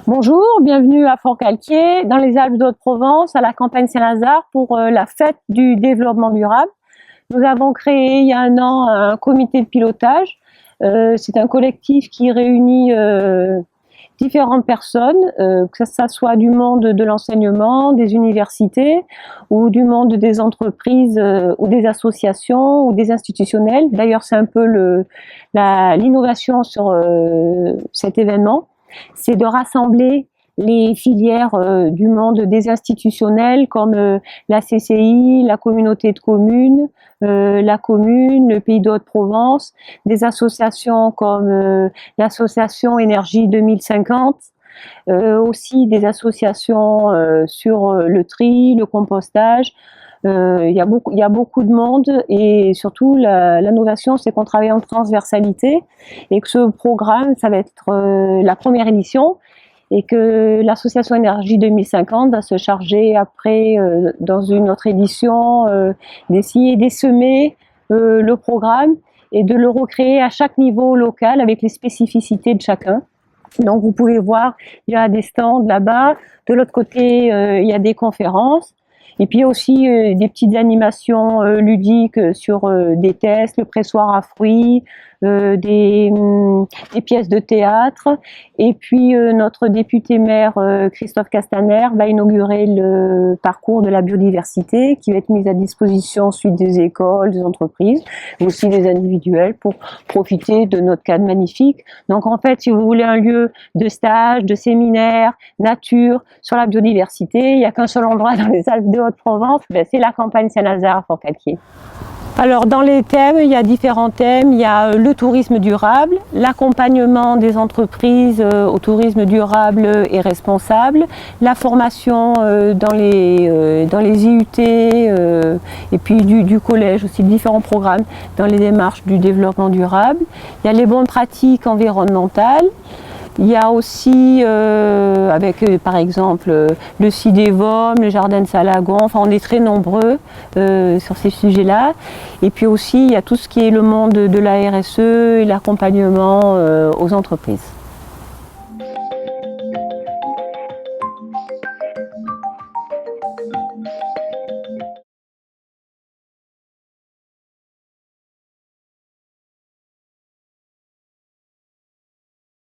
Bonjour, bienvenue à Forcalquier, dans les Alpes de Haute-Provence, à la campagne Saint-Lazare pour la fête du développement durable. Nous avons créé il y a un an un comité de pilotage. C'est un collectif qui réunit différentes personnes, que ce soit du monde de l'enseignement, des universités ou du monde des entreprises ou des associations ou des institutionnels. D'ailleurs, c'est un peu l'innovation sur cet événement. C'est de rassembler les filières du monde des institutionnels comme la CCI, la communauté de communes, la commune, le Pays de Haute-Provence, des associations comme l'association Énergie 2050, aussi des associations sur le tri, le compostage. Il y a beaucoup de monde et surtout l'innovation, c'est qu'on travaille en transversalité et que ce programme, ça va être la première édition et que l'association Énergie 2050 va se charger après, dans une autre édition, d'essayer d'essaimer le programme et de le recréer à chaque niveau local avec les spécificités de chacun. Donc vous pouvez voir, il y a des stands là-bas, de l'autre côté il y a des conférences. Et puis aussi des petites animations ludiques sur des tests, le pressoir à fruits, des pièces de théâtre. Et puis notre député maire Christophe Castaner va inaugurer le parcours de la biodiversité qui va être mis à disposition ensuite des écoles, des entreprises, mais aussi des individuels pour profiter de notre cadre magnifique. Donc en fait, si vous voulez un lieu de stage, de séminaire, nature, sur la biodiversité, il n'y a qu'un seul endroit dans les Alpes de Haute-Provence, c'est la campagne Saint-Lazare à Forcalquier. Alors dans les thèmes, il y a différents thèmes. Il y a le tourisme durable, l'accompagnement des entreprises au tourisme durable et responsable, la formation dans les IUT et puis du collège aussi, différents programmes dans les démarches du développement durable. Il y a les bonnes pratiques environnementales. Il y a aussi, avec par exemple le CIDEVOM, le jardin de Salagon, enfin on est très nombreux sur ces sujets-là. Et puis aussi il y a tout ce qui est le monde de la RSE et l'accompagnement aux entreprises.